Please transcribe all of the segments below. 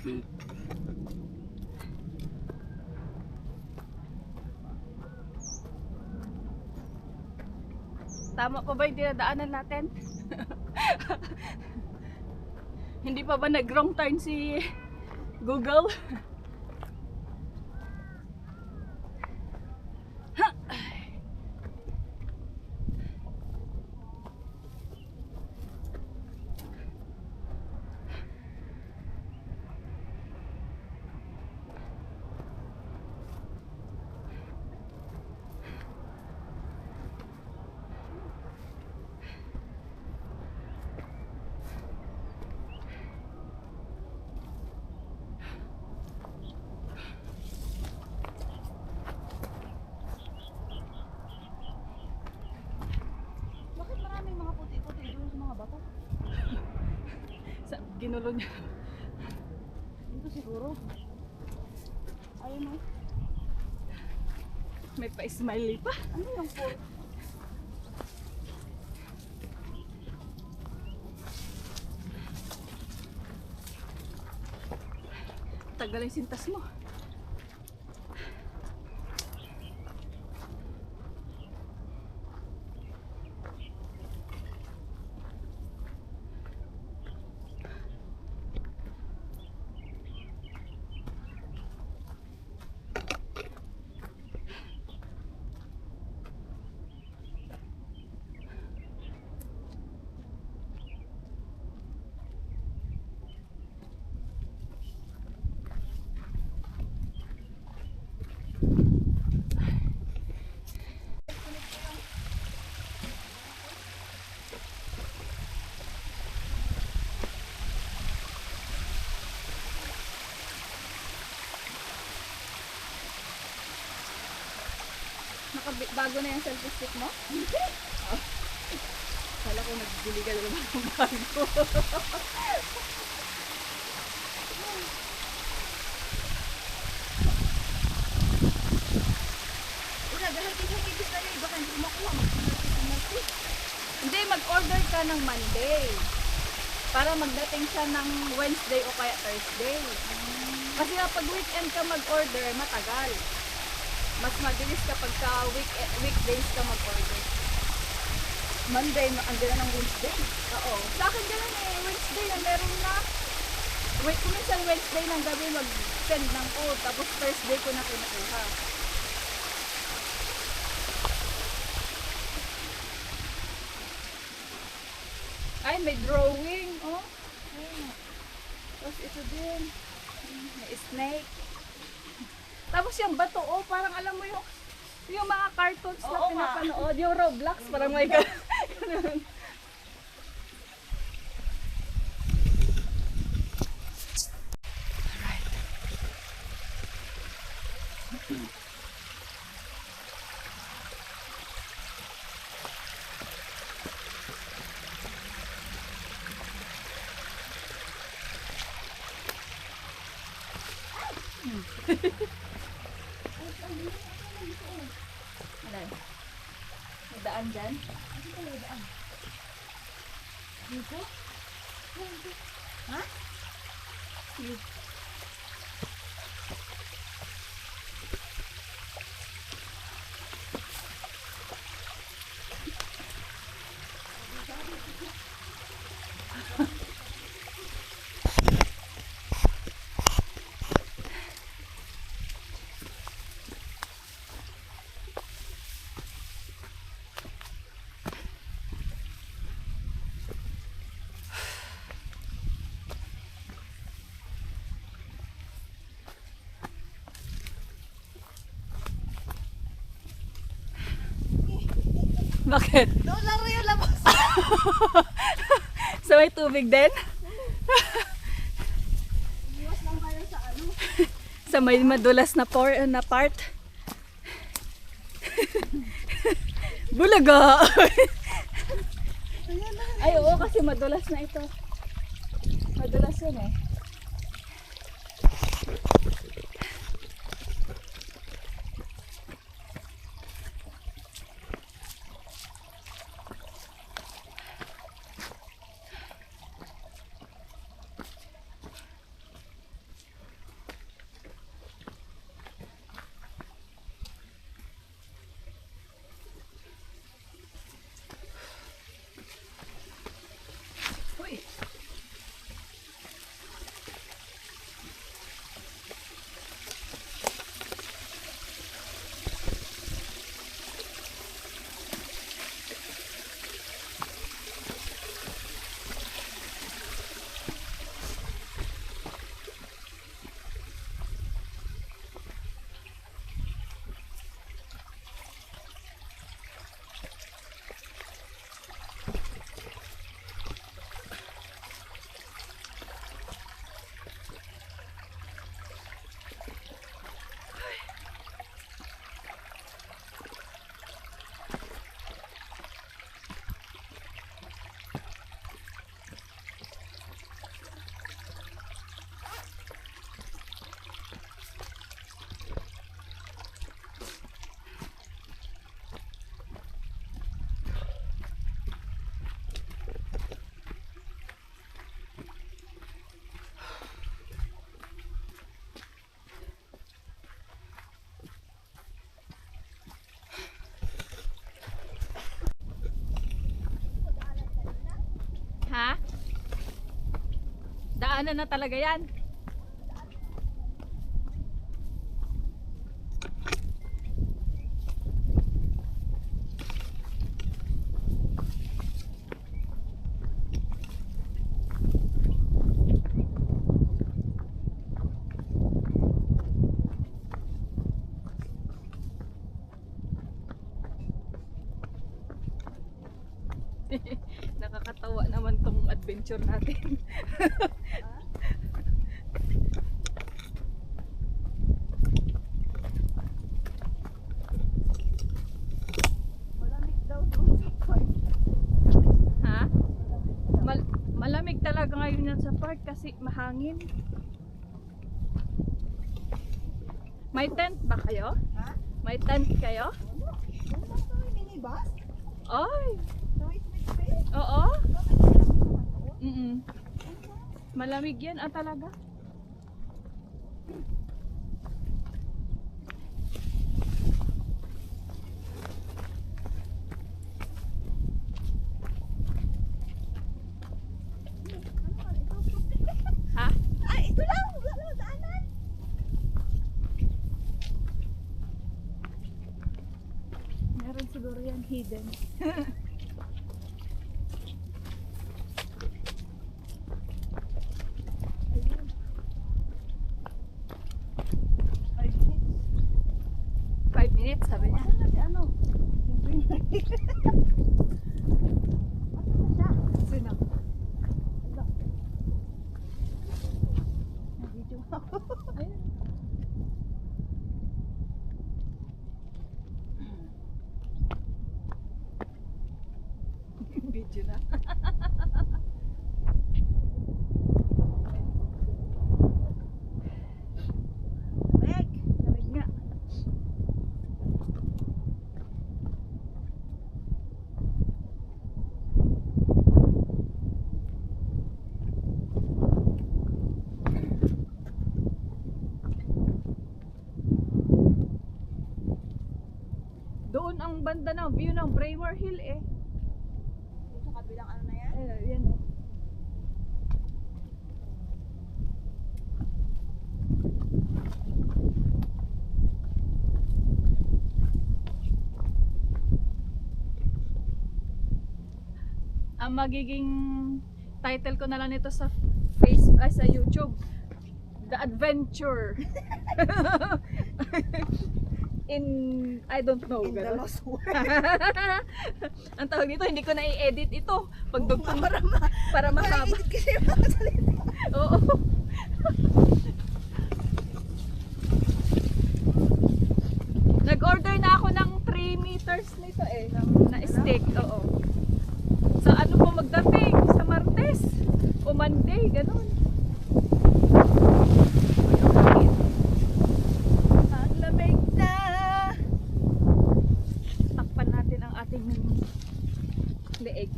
Tama pa ba yung dinadaanan natin? Hindi pa ba nag-wrong turn si Google? Bakit maraming mga puti-puti doon sa mga bato? Ginulo niya. Dito siguro. Ayun o. May pa-smiley pa. Ano yung pork? Tagal yung sintas mo. Bago na yung selfie stick mo? Oh. Kala ko nagbili ka na naman ng bago. Una, dahil kikikis na yun. Baka hindi makuha. Hindi, mag-order ka ng Monday. Para magdating siya ng Wednesday o kaya Thursday. Kasi kapag weekend ka mag-order, matagal. Mas mabilis kapag weekdays ka mag-order. Monday, andyan na ng Wednesday. Oo. Sa akin ganun eh. Wednesday na meron na. Kung minsan Wednesday ng gabi mag-send ng code. Tapos Thursday ko na kinukuha. Ay, may drawing. Oh. Ayun. Tapos ito din. May snake. Tapos yung bato, oh, parang alam mo yung mga cartoons na Oo nga. pinapanood, yung Roblox, parang may ganun. Alay. May daan dyan? Dito? Ha? Sige. Bakit? Doon lang rin yung labas. So may tubig din? Iwas lang tayo sa ano. Sa may madulas na part? Bulaga! Ay oo, kasi madulas na ito. Madulas yun eh. Daanan na talaga yan. Nakakatawa naman tong adventure natin. Malamig daw doon sa park. Ha? Malamig talaga ngayon yan sa park kasi mahangin. May tent ba kayo? Ha? May tent kayo? Ano? Doon lang sa minibus? Ay, Sa Westmead Space? oo. Malamig lang naman doon. Mm. Malamig yan talaga. Ano man ito? Ha? Ah, ito lang! Wala lang daanan! Meron siguro yan hidden. Ayun. Ay, 5 minutes sabi niya. ano na si ano? Yung green light. Ano na siya? Sino? Wala. Nag-video ako. Ayun. Video na. Meg! Lamig nga. Doon ang banda ng view ng Braemar Hill eh. Sa kabilang ano na yan? Yan oh. Ang magiging title ko na lang nito sa sa YouTube, The Adventure in I don't know. In the ganun. lost world. Ang tawag dito, hindi ko na i-edit ito. Pag dugtong para Parang mahaba. edit kasi yung mga salita. Oo. Nag-order na ako ng 3 meters nito eh, na stick. Oo. Sa ano po magdating? Sa Martes o Monday, ganun. Ang lamig na. Takpan natin ang ating leeg.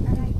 Aray.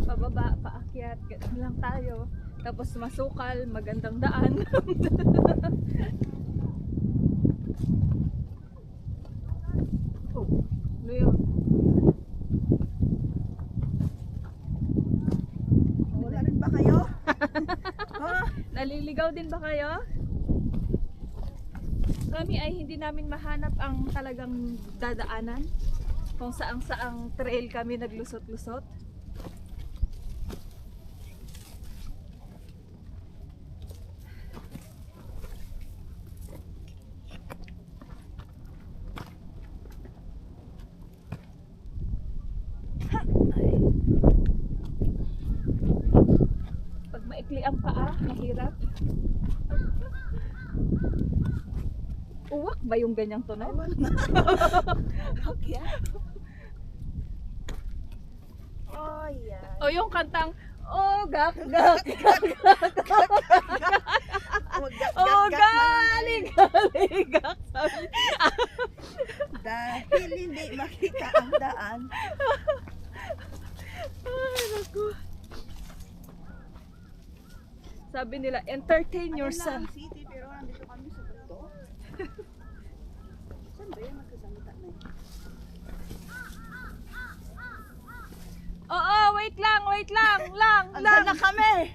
Pababa, paakyat, ganun lang tayo. Tapos masukal, magandang daan. Oh, ano yun? Wala rin ba kayo? Ha? Naliligaw din ba kayo? Kami ay hindi namin mahanap ang talagang dadaanan. Kung saang trail kami naglusot-lusot. Pag maikli ang paa, mahirap. Uwak ba yung ganyang tunog? Okay. ayan. O yung kantang, oh, gak, gak, gak, oh, galing, galing, gak. Sabi, Dahil hindi makita ang daan. ay, naku. Sabi nila, entertain yourself. Ang city, pero nandito kami sa Bato. Saan ba yan magkasalita na yun? Oo, wait lang, lang. Andyan na kami!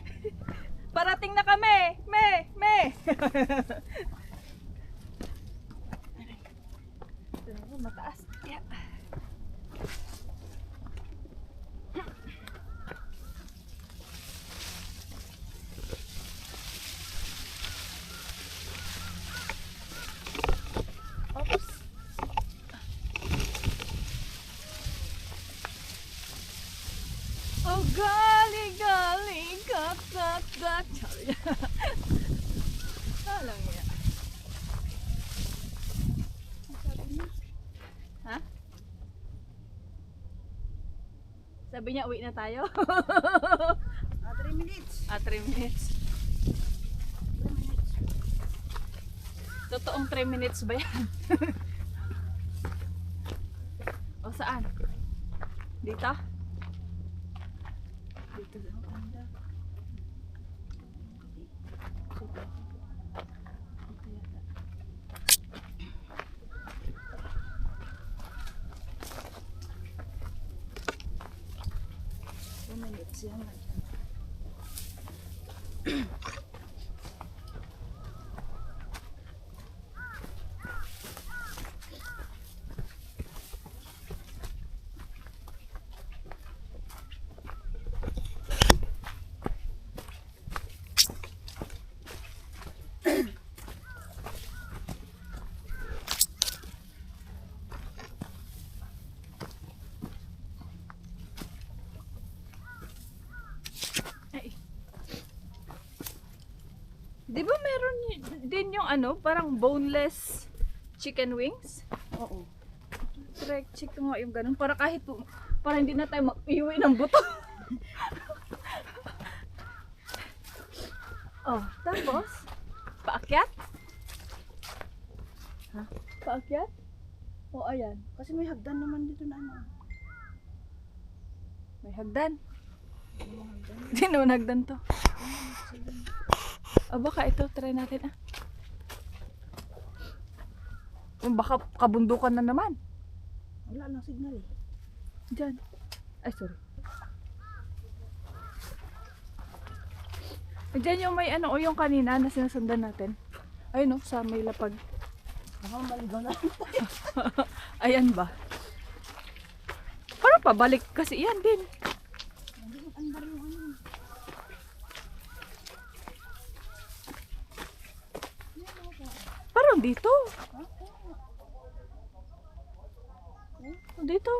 Parating na kami. Me. Mataas. Yeah. Oops. Oh, galing, gak. Sorry. Alam niya. Ha? Sabi niya, uwi na tayo. 3 minutes. 3 minutes. 3 minutes. Totoong 3 minutes ba yan? O saan? Dito? Dito lang banda. Super. Ito yata. Minutes yan. Ay. Di ba meron din yung ano, parang boneless chicken wings? Oo. Direct chicken nga yung ganun. Para kahit, para hindi na tayo iuwi ng buto. Oh, tapos, paakyat? Ha? Paakyat? O, ayan. Kasi may hagdan naman dito na ano. May hagdan. May hagdan. Hindi naman hagdan to. O, baka ito, try natin ah. Baka kabundukan na naman. Wala lang signal eh. Diyan. Ay, sorry. Diyan yung may ano, o yung kanina na sinusundan natin. Ayun no, sa may lapag. Baka maligaw na. Ayan ba? Parang pabalik kasi yan din. Andar yung ano. Parang dito. Dito.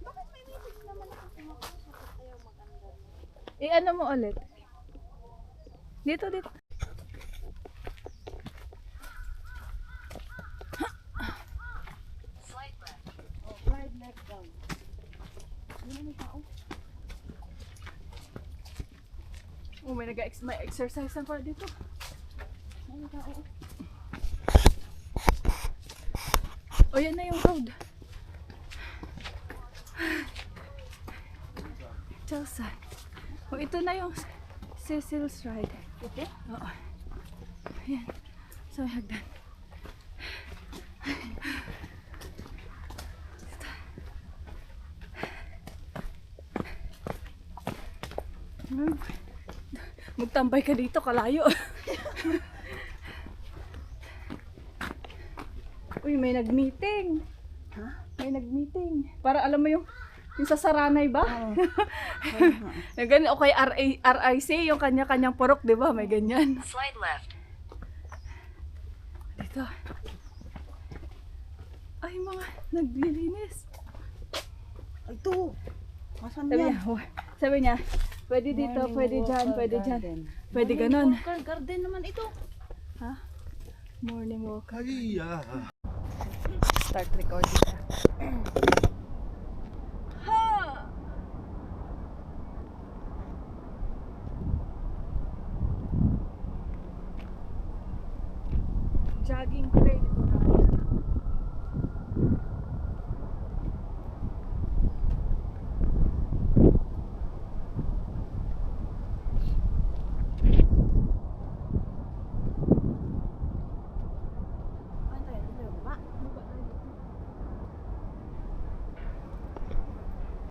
Bakit may message naman ako kumakausap at ayaw mag-andar? I-ano mo ulit. Dito. Oh, slide left down. Hindi na may tao. Oh, may exercise na pala dito. May tao. O, yan na yung road. Chelsea. O, ito na yung Cecil's Ride. Okay? Oo. Ayan. So, may hagdan. Magtambay ka dito, kalayo. Uy, may nag-meeting. Ha? May nag-meeting. Para alam mo yung sa Saranay ba? Oo. Yung ganyan, o kay RIC, yung kanya-kanyang purok, di ba? May ganyan. Slide left. Dito. Ay, mga naglilinis. Ito. Masan Sabi yan? niya, sabi niya, pwede dito, Morning pwede dyan, walker pwede dyan. garden. Pwede Morning ganon. walker garden naman ito. Ha? Morning walk. Hiya. Start recording na. Ha! jogging trail ito na.